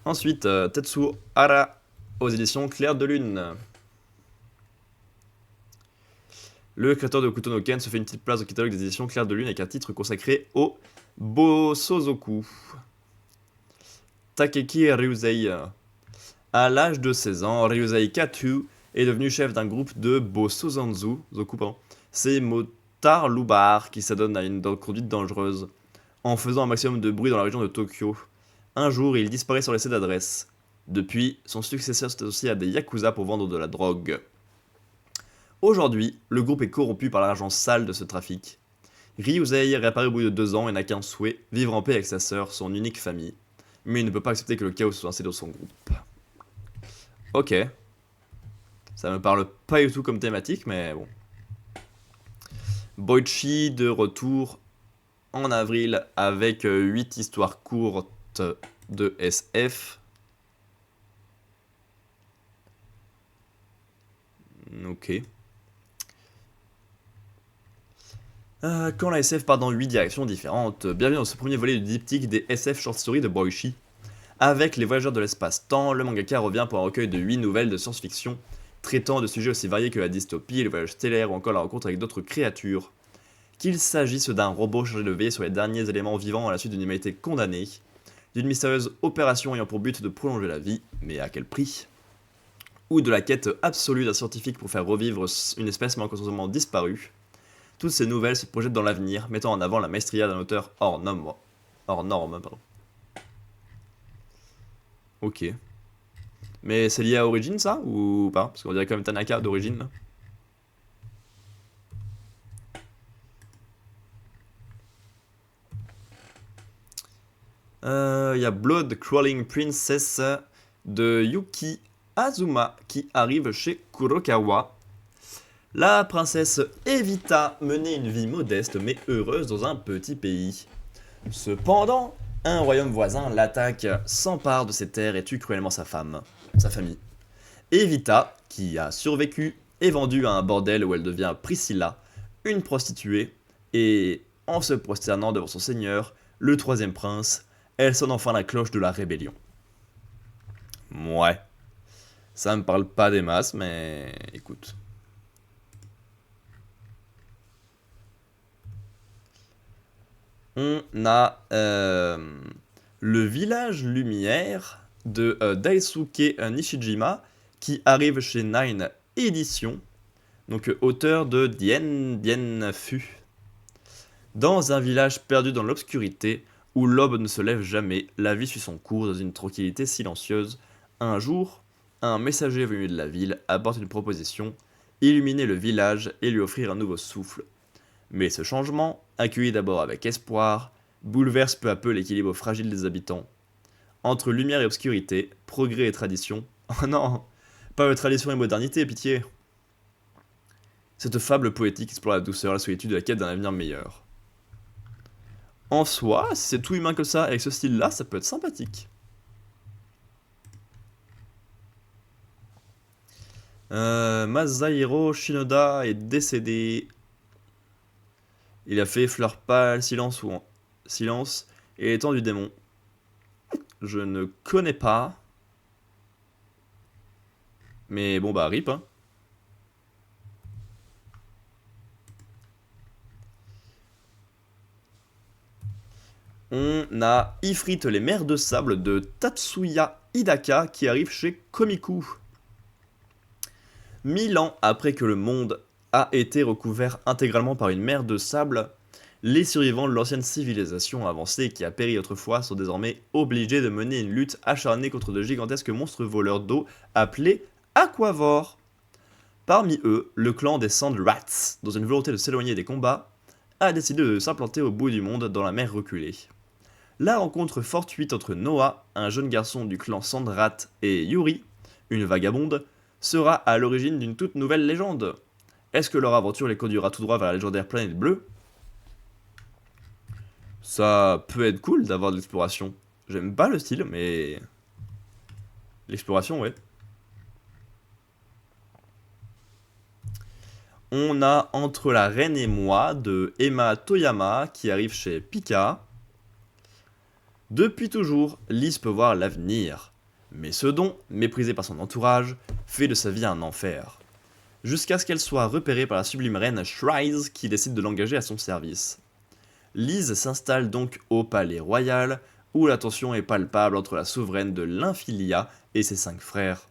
Ensuite, Tetsuo Hara aux éditions Clair de Lune. Le créateur de Hokuto no Ken se fait une petite place au catalogue des éditions Clair de Lune avec un titre consacré au Bosozoku. Takeki Ryuzei. À l'âge de 16 ans, Ryuzei Katu est devenu chef d'un groupe de Bosozanzu, Zoku, pardon. C'est motards loupards qui s'adonnent à une conduite dangereuse, en faisant un maximum de bruit dans la région de Tokyo. Un jour, il disparaît sur laissé d'adresse. Depuis, son successeur s'est associé à des yakuza pour vendre de la drogue. Aujourd'hui, le groupe est corrompu par l'argent sale de ce trafic. Ryuzei réapparaît au bout de 2 ans et n'a qu'un souhait, vivre en paix avec sa sœur, son unique famille. Mais il ne peut pas accepter que le chaos soit installé dans son groupe. Ok. Ça me parle pas du tout comme thématique, mais bon. Boichi de retour en avril avec 8 histoires courtes de SF. Ok. Quand la SF part dans 8 directions différentes, bienvenue dans ce premier volet du diptyque des SF Short Story de Boichi. Avec les voyageurs de l'espace-temps, le mangaka revient pour un recueil de 8 nouvelles de science-fiction, traitant de sujets aussi variés que la dystopie, le voyage stellaire ou encore la rencontre avec d'autres créatures. Qu'il s'agisse d'un robot chargé de veiller sur les derniers éléments vivants à la suite d'une humanité condamnée, d'une mystérieuse opération ayant pour but de prolonger la vie, mais à quel prix ? Ou de la quête absolue d'un scientifique pour faire revivre une espèce malheureusement disparue. Toutes ces nouvelles se projettent dans l'avenir, mettant en avant la maestria d'un auteur hors norme. Pardon. Ok. Mais c'est lié à Origin ça, ou pas? Parce qu'on dirait quand même Tanaka d'Origin là. Il y a Blood Crawling Princess de Yuki Azuma qui arrive chez Kurokawa. La princesse Evita menait une vie modeste mais heureuse dans un petit pays. Cependant, un royaume voisin l'attaque, s'empare de ses terres et tue cruellement sa famille. Evita, qui a survécu, est vendue à un bordel où elle devient Priscilla, une prostituée, et en se prosternant devant son seigneur, le troisième prince, elle sonne enfin la cloche de la rébellion. Ouais. Ça me parle pas des masses, mais écoute. On a le village lumière de Daisuke Nishijima qui arrive chez Nine Éditions, donc auteur de Dien Fu. Dans un village perdu dans l'obscurité, où l'aube ne se lève jamais, la vie suit son cours dans une tranquillité silencieuse. Un jour, un messager venu de la ville apporte une proposition, illuminer le village et lui offrir un nouveau souffle. Mais ce changement, accueilli d'abord avec espoir, bouleverse peu à peu l'équilibre fragile des habitants. Entre lumière et obscurité, progrès et tradition. Oh non, pas tradition et modernité, pitié. Cette fable poétique explore la douceur, la solitude et la quête d'un avenir meilleur. En soi, si c'est tout humain que ça, avec ce style-là, ça peut être sympathique. Masahiro Shinoda est décédé. Il a fait Fleur pâle, Silence et Les temps du démon. Je ne connais pas. Mais bon bah rip hein. On a Ifrit les mers de sable de Tatsuya Hidaka qui arrive chez Komiku. 1000 ans après que le monde a été recouvert intégralement par une mer de sable, les survivants de l'ancienne civilisation avancée qui a péri autrefois sont désormais obligés de mener une lutte acharnée contre de gigantesques monstres voleurs d'eau appelés aquavores. Parmi eux, le clan des Sand Rats, dans une volonté de s'éloigner des combats, a décidé de s'implanter au bout du monde dans la mer reculée. La rencontre fortuite entre Noah, un jeune garçon du clan Sandrat, et Yuri, une vagabonde, sera à l'origine d'une toute nouvelle légende. Est-ce que leur aventure les conduira tout droit vers la légendaire planète bleue? Ça peut être cool d'avoir de l'exploration. J'aime pas le style, mais... l'exploration, ouais. On a Entre la Reine et moi de Emma Toyama qui arrive chez Pika. Depuis toujours, Lise peut voir l'avenir. Mais ce don, méprisé par son entourage, fait de sa vie un enfer. Jusqu'à ce qu'elle soit repérée par la sublime reine Shrise qui décide de l'engager à son service. Lise s'installe donc au palais royal, où la tension est palpable entre la souveraine de l'Infilia et ses 5 frères.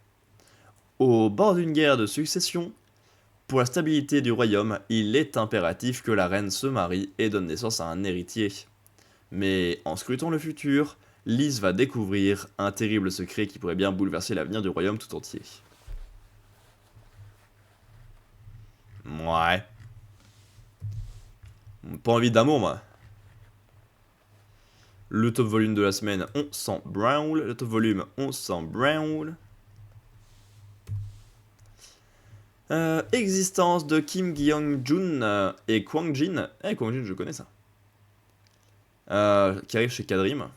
Au bord d'une guerre de succession, pour la stabilité du royaume, il est impératif que la reine se marie et donne naissance à un héritier. Mais en scrutant le futur, Lise va découvrir un terrible secret qui pourrait bien bouleverser l'avenir du royaume tout entier. Ouais. Pas envie d'amour, moi. Le top volume de la semaine, on s'en branle. Le top volume, on s'en branle. Existence de Kim Gyeong-jun et Kwang Jin. Kwang Jin, je connais ça. Qui arrive chez Kadrim.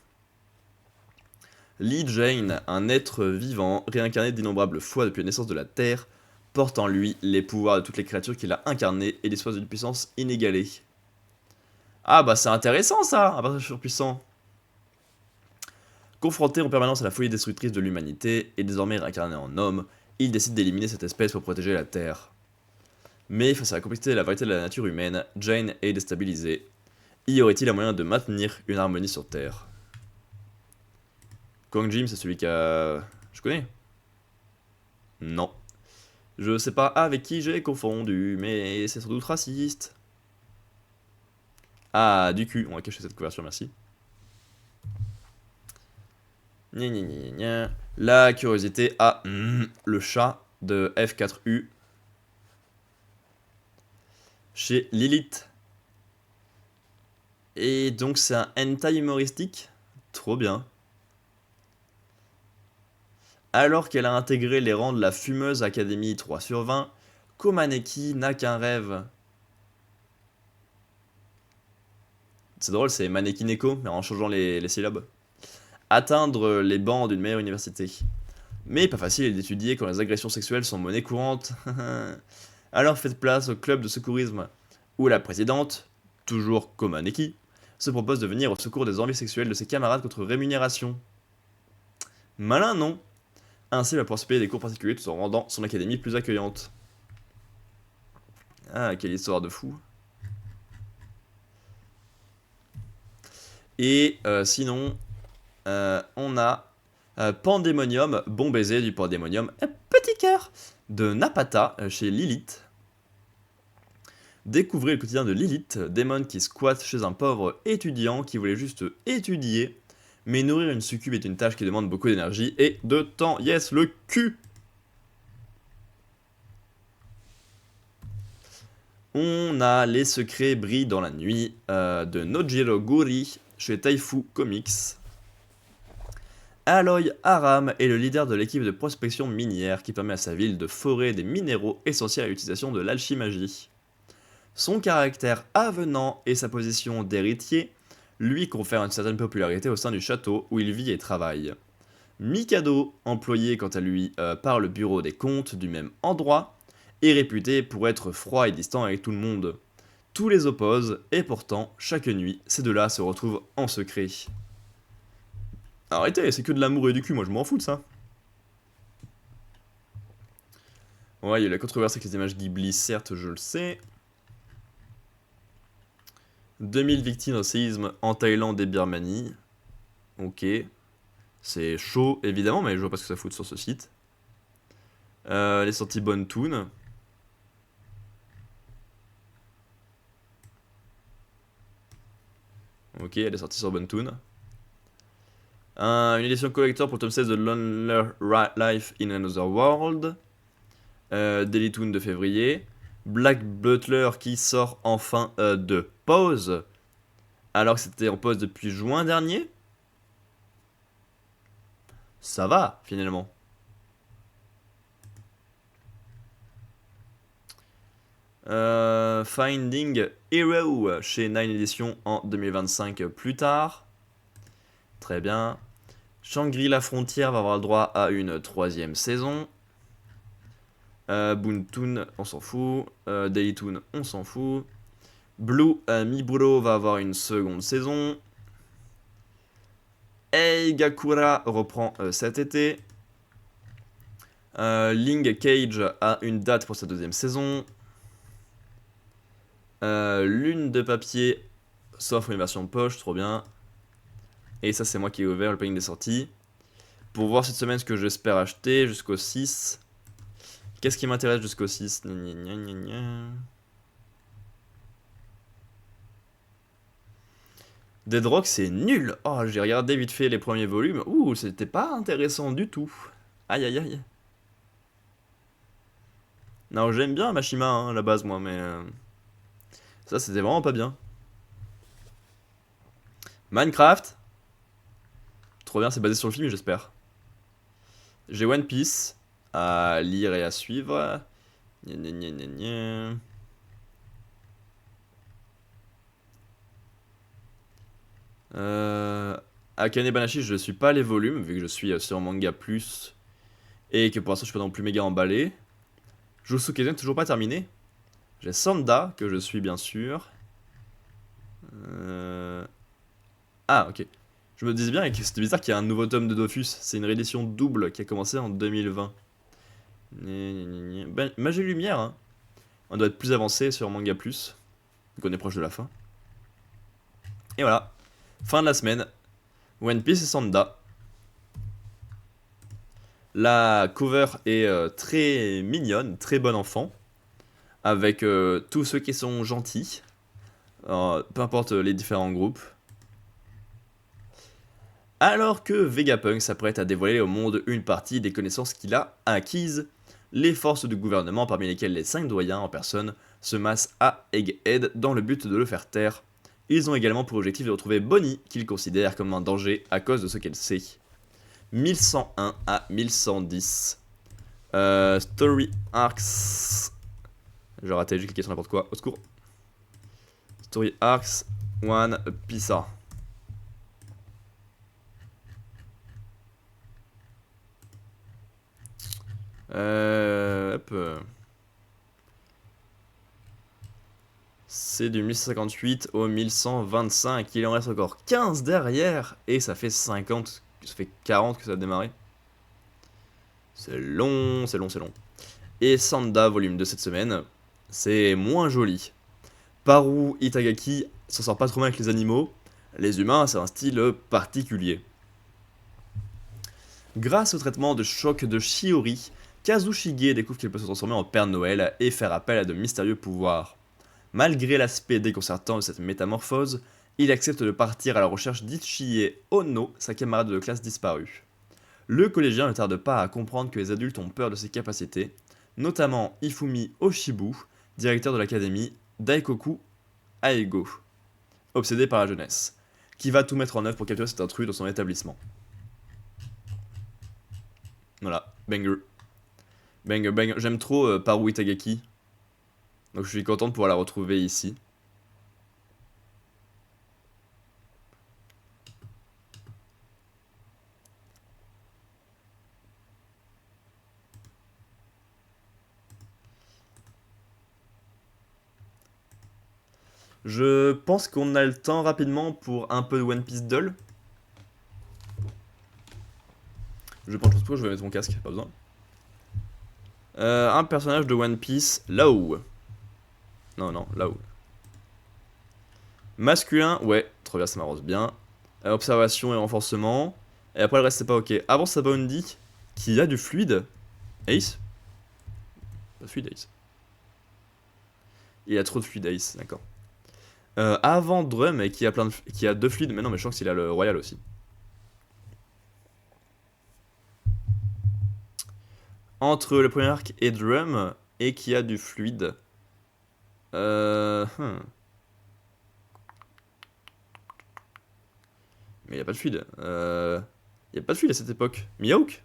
Lee Jane, un être vivant, réincarné d'innombrables fois depuis la naissance de la Terre, porte en lui les pouvoirs de toutes les créatures qu'il a incarnées et dispose d'une puissance inégalée. Ah bah c'est intéressant ça, un personnage surpuissant. Confronté en permanence à la folie destructrice de l'humanité, et désormais réincarné en homme, il décide d'éliminer cette espèce pour protéger la Terre. Mais face à la complexité et la variété de la nature humaine, Jane est déstabilisée. Y aurait-il un moyen de maintenir une harmonie sur Terre? Kwang Jim, c'est celui qui a... Je connais? Non. Je sais pas avec qui j'ai confondu, mais c'est sans doute raciste. Ah, du cul, on va cacher cette couverture, merci. Gna gna gna gna. La curiosité à le chat de F4U chez Lilith. Et donc c'est un hentai humoristique. Trop bien. Alors qu'elle a intégré les rangs de la fumeuse Académie 3/20, Komaneki n'a qu'un rêve. C'est drôle, c'est Maneki Neko, mais en changeant les syllabes. Atteindre les bancs d'une meilleure université. Mais pas facile d'étudier quand les agressions sexuelles sont monnaie courante. Alors faites place au club de secourisme, où la présidente, toujours Komaneki, se propose de venir au secours des envies sexuelles de ses camarades contre rémunération. Malin, non? Ainsi, elle va pouvoir se payer des cours particuliers tout en rendant son académie plus accueillante. Ah, quelle histoire de fou. Et sinon, on a Pandemonium, bon baiser du Pandemonium, petit cœur de Napata chez Lilith. Découvrez le quotidien de Lilith, démon qui squatte chez un pauvre étudiant qui voulait juste étudier. Mais nourrir une succube est une tâche qui demande beaucoup d'énergie et de temps. Yes, le cul! On a Les secrets brillent dans la nuit de Nojiro Guri chez Taifu Comics. Aloy Aram est le leader de l'équipe de prospection minière qui permet à sa ville de forer des minéraux essentiels à l'utilisation de l'alchimagie. Son caractère avenant et sa position d'héritier lui confèrent une certaine popularité au sein du château où il vit et travaille. Mikado, employé quant à lui par le bureau des comptes du même endroit, est réputé pour être froid et distant avec tout le monde. Tous les opposent et pourtant, chaque nuit, ces deux-là se retrouvent en secret. Arrêtez, c'est que de l'amour et du cul, moi je m'en fous de ça. Ouais, il y a eu la controverse avec les images Ghibli, certes, je le sais. 2000 victimes au séisme en Thaïlande et Birmanie. Ok. C'est chaud, évidemment, mais je vois pas ce que ça fout sur ce site. Elle est sortie Bonne Toon. Ok, elle est sortie sur Bonne Toon. Une édition collector pour le tome 16 de Lonely Life in Another World. Daily Toon de février. Black Butler qui sort enfin de pause. Alors que c'était en pause depuis juin dernier. Ça va, finalement. Finding Hero chez Nine Edition en 2025 plus tard. Très bien. Shangri-La Frontière va avoir le droit à une 3ème saison. Boontoon, on s'en fout. Daytoon, on s'en fout. Blue Miburo va avoir une 2ème saison. Eigakura reprend cet été. Ling Cage a une date pour sa 2ème saison. Lune de papier s'offre une version poche, trop bien. Et ça, c'est moi qui ai ouvert le planning des sorties. Pour voir cette semaine ce que j'espère acheter jusqu'au 6. Qu'est-ce qui m'intéresse jusqu'au 6? Dead Rock, c'est nul. Oh, j'ai regardé vite fait les premiers volumes. Ouh, c'était pas intéressant du tout. Aïe, aïe, aïe. Non, j'aime bien Mashima, hein, à la base, moi, mais... ça, c'était vraiment pas bien. Minecraft. Trop bien, c'est basé sur le film, j'espère. J'ai One Piece à lire et à suivre. Gna, gna, gna, gna, gna. Akane Banashi, je ne suis pas les volumes, vu que je suis sur Manga Plus. Et que pour l'instant, je suis pas non plus méga emballé. Jutsu Kaisen, toujours pas terminé. J'ai Sanda, que je suis bien sûr. Ah, ok. Je me disais bien que c'était bizarre qu'il y ait un nouveau tome de Dofus. C'est une réédition double qui a commencé en 2020. Ben, Magie Lumière, hein. On doit être plus avancé sur Manga Plus. Donc on est proche de la fin. Et voilà. Fin de la semaine. One Piece et Sanda. La cover est très mignonne, très bon enfant. Avec tous ceux qui sont gentils. Peu importe les différents groupes. Alors que Vegapunk s'apprête à dévoiler au monde une partie des connaissances qu'il a acquises, les forces du gouvernement, parmi lesquelles les 5 doyens en personne, se massent à Egghead dans le but de le faire taire. Ils ont également pour objectif de retrouver Bonnie, qu'ils considèrent comme un danger à cause de ce qu'elle sait. 1101 à 1110. Story Arcs. J'ai raté, j'ai cliqué sur n'importe quoi. Au secours. Story Arcs, One Pisa. Hop. C'est du 1158 au 1125. Il en reste encore 15 derrière. Et ça fait 50. Ça fait 40 que ça a démarré. C'est long, c'est long, c'est long. Et Sanda, volume 2 cette semaine. C'est moins joli. Paru Itagaki s'en sort pas trop mal avec les animaux. Les humains, c'est un style particulier. Grâce au traitement de choc de Shiori, Kazushige découvre qu'il peut se transformer en Père Noël et faire appel à de mystérieux pouvoirs. Malgré l'aspect déconcertant de cette métamorphose, il accepte de partir à la recherche d'Ichie Ono, sa camarade de classe disparue. Le collégien ne tarde pas à comprendre que les adultes ont peur de ses capacités, notamment Ifumi Oshibu, directeur de l'académie Daikoku Aego, obsédé par la jeunesse, qui va tout mettre en œuvre pour capturer cet intrus dans son établissement. Voilà, banger. Banger, banger. J'aime trop Paru Itagaki. Donc je suis content de pouvoir la retrouver ici. Je pense qu'on a le temps rapidement pour un peu de One Piece Doll. Je pense pourquoi je vais mettre mon casque, pas besoin. Un personnage de One Piece, Law. Non, non, Law. Masculin, ouais, trop bien, ça m'arrose bien. Observation et renforcement. Et après le reste c'est pas ok. Avant Sabaody, qui a du fluide. Ace. Pas fluide Ace. Il a trop de fluide Ace, d'accord. Avant Drum, et qui a, qui a 2 fluides, mais non, mais je crois qu'il a le Royal aussi. Entre le premier arc et Drum, et qui a du fluide. Mais il n'y a pas de fluide. Il n'y a pas de fluide à cette époque. Mihawk?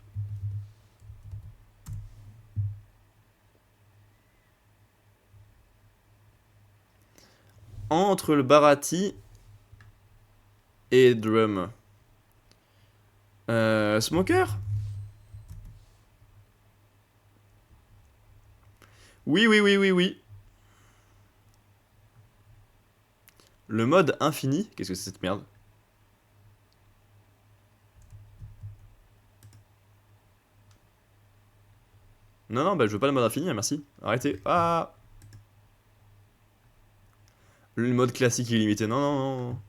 Entre le Barati et Drum. Smoker? Oui, oui, oui, oui, oui. Le mode infini? Qu'est-ce que c'est cette merde? Non, non, bah je veux pas le mode infini, merci. Arrêtez. Ah! Le mode classique illimité. Non, non, non.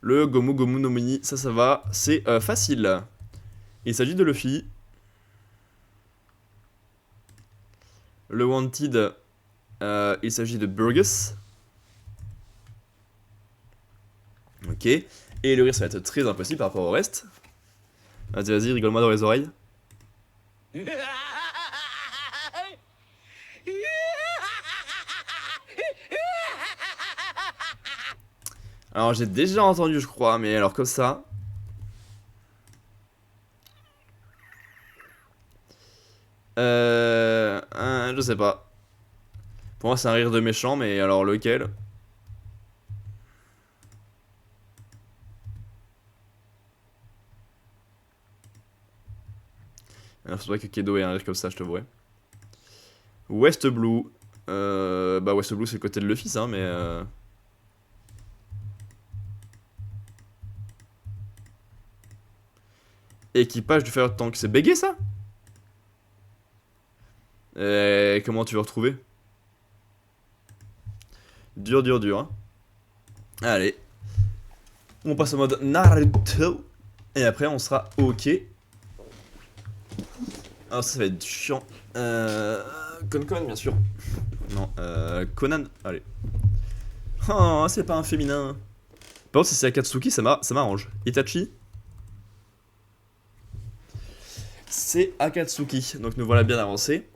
Le Gomu Gomu no Mini, ça va. C'est facile. Il s'agit de Luffy. Le Wanted, il s'agit de Burgess. Ok. Et le rire, ça va être très impossible par rapport au reste. Vas-y, vas-y, rigole-moi dans les oreilles. Alors, j'ai déjà entendu, je crois, mais alors comme ça. Je sais pas. Pour moi, c'est un rire de méchant, mais alors lequel? Alors, c'est vrai que Kedo ait un rire comme ça, je te vois. West Blue. Bah, West Blue, c'est le côté de Luffy, ça, mais. Équipage du Fire Tank, c'est bégué, ça? Comment tu veux retrouver? Dur, dur, dur. Hein. Allez. On passe en mode Naruto. Et après, on sera ok. Alors, ça va être chiant. Con, bien sûr. Non, Conan. Allez. Oh, c'est pas un féminin. Par contre, si c'est Akatsuki, ça m'arrange. Itachi. C'est Akatsuki. Donc, nous voilà bien avancés.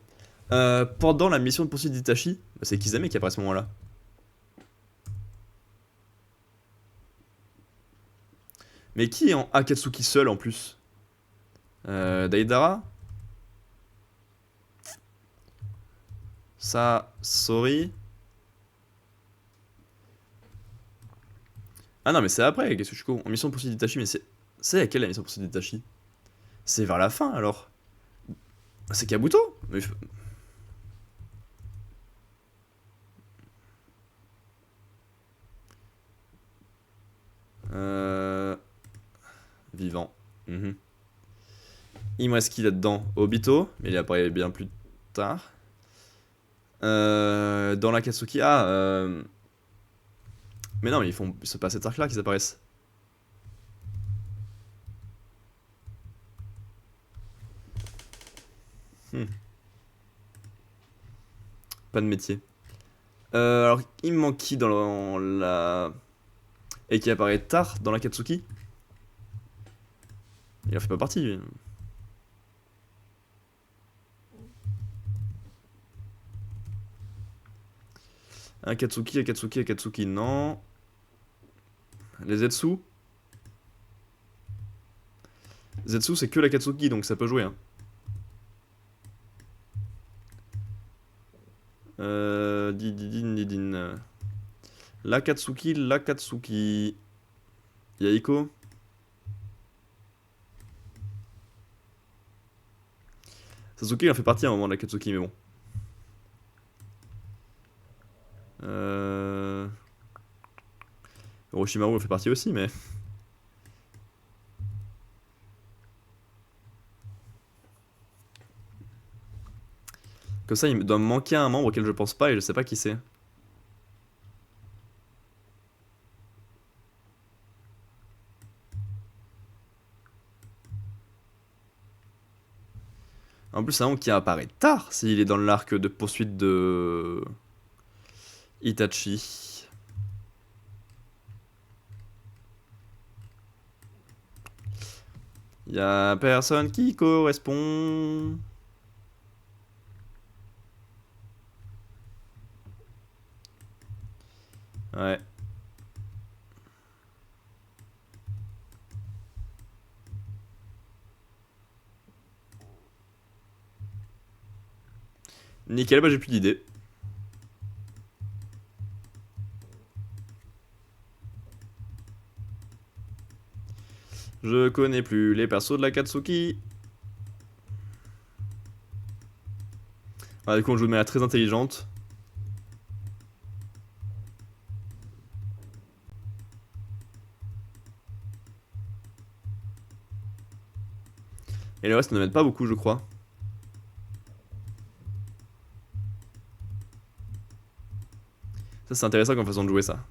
Pendant la mission de poursuite d'Itachi, bah, c'est Kisame qui apparaît à ce moment-là. Mais qui est en Akatsuki seul en plus? Deidara? Ça, sorry. Ah non, mais c'est après, qu'est-ce que je suis con? En mission de poursuite d'Itachi, mais c'est laquelle la mission de poursuite d'Itachi? C'est vers la fin alors. C'est Kabuto? Mais... Vivant. Il me reste qui là-dedans? Obito, mais il apparaît bien plus tard. Dans la Katsuki. Ah, mais non, mais c'est pas cet arc-là qu'ils apparaissent. Pas de métier. Alors, il me manque qui dans la... Et qui apparaît tard dans la Katsuki? Il en fait pas partie, lui. Akatsuki, non. Les Zetsu? Zetsu, c'est que la Katsuki, donc ça peut jouer. Hein. Didin. L'Akatsuki. Yaiko? Sasuke il en fait partie à un moment de l'Akatsuki, mais bon. Orochimaru en fait partie aussi, mais... Comme ça, il doit me manquer un membre auquel je pense pas et je sais pas qui c'est. En plus, c'est un membre qui apparaît tard s'il est dans l'arc de poursuite de Itachi. Y a personne qui correspond. Ouais. Nickel, bah j'ai plus d'idées. Je connais plus les persos de la Katsuki. Ah, du coup, on joue de manière très intelligente. Et le reste ne m'aide pas beaucoup, je crois. Ça, c'est intéressant comme façon de jouer ça.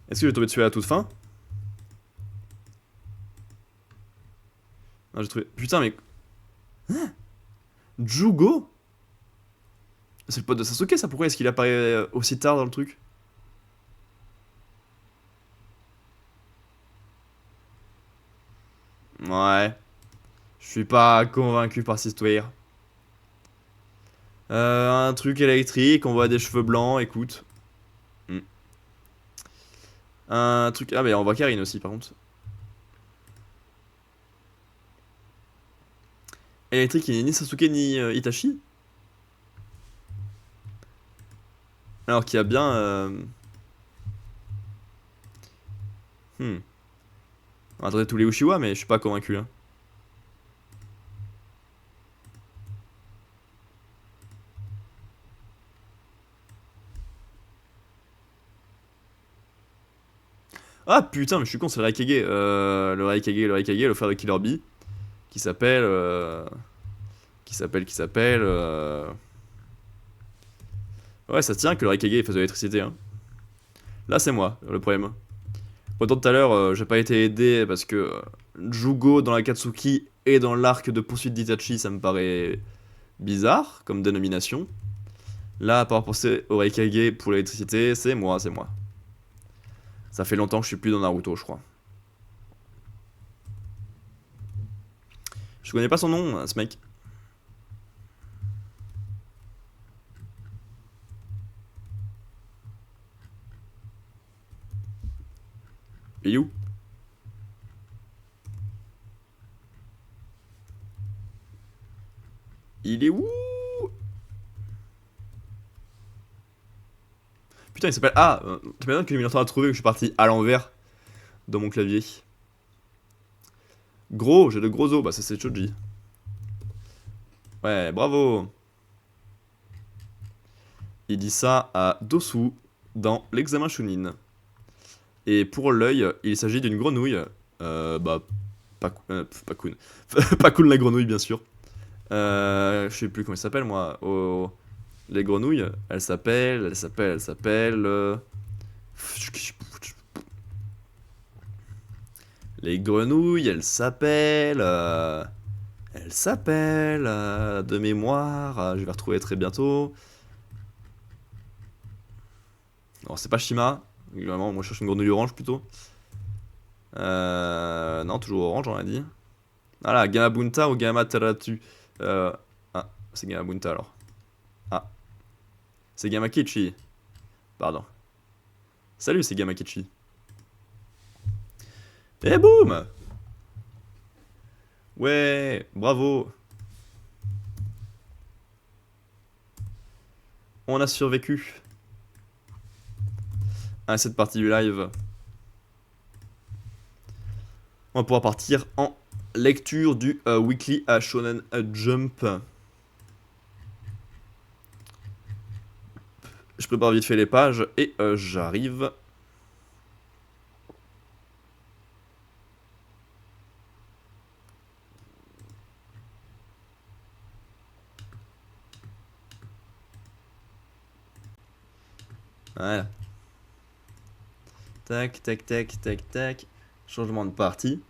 Est-ce que je vais tomber dessus à la toute fin? Non, j'ai trouvé... Putain, mais... Hein? Jugo? C'est le pote de Sasuke, ça? Pourquoi est-ce qu'il apparaît aussi tard dans le truc? Ouais. Je suis pas convaincu par cette histoire. Un truc électrique, on voit des cheveux blancs, écoute. Hmm. Un truc... Ah, mais on voit Karine aussi, par contre. Électrique, il n'est ni Sasuke ni Itachi. Alors qu'il y a bien... Hmm. Attendez tous les Uchiwa, mais je suis pas convaincu, hein. Ah putain, mais je suis con, c'est le Raikage. Le frère de Killer Bee. Qui s'appelle... Qui s'appelle... Ouais, ça tient que le Raikage fasse de l'électricité, hein. Là, c'est moi, le problème. Autant tout à l'heure, j'ai pas été aidé parce que Jugo dans la Katsuki et dans l'arc de poursuite d'Itachi, ça me paraît bizarre comme dénomination. Là, à part penser au Raikage pour l'électricité, c'est moi, c'est moi. Ça fait longtemps que je suis plus dans Naruto, je crois. Je connais pas son nom, ce mec. Il est où? Il est où? Putain, il s'appelle... Ah, tu m'étonnes que j'ai mis longtemps à trouver que je suis parti à l'envers dans mon clavier. Gros, j'ai de gros os. Bah, ça, c'est Choji. Ouais, bravo. Il dit ça à Dosu dans l'examen Chunin. Et pour l'œil, il s'agit d'une grenouille. Bah, Pakun. Pakun la grenouille, bien sûr. Je sais plus comment elle s'appelle, moi. Les grenouilles, elles s'appellent. Les grenouilles, elles s'appellent. De mémoire. Je vais retrouver très bientôt. Non, c'est pas Shima. Vraiment, moi je cherche une grenouille orange plutôt. Non, toujours orange, on l'a dit. Voilà, Gamabunta ou Gamataratu. Ah, c'est Gamabunta alors. Ah. C'est Gamakichi. Pardon. Salut, c'est Gamakichi. Et boum! Ouais, bravo. On a survécu à cette partie du live. On va pouvoir partir en lecture du Weekly à Shonen Jump. Je prépare vite fait les pages et j'arrive. Voilà. Tac, tac, tac, tac, tac. Changement de partie.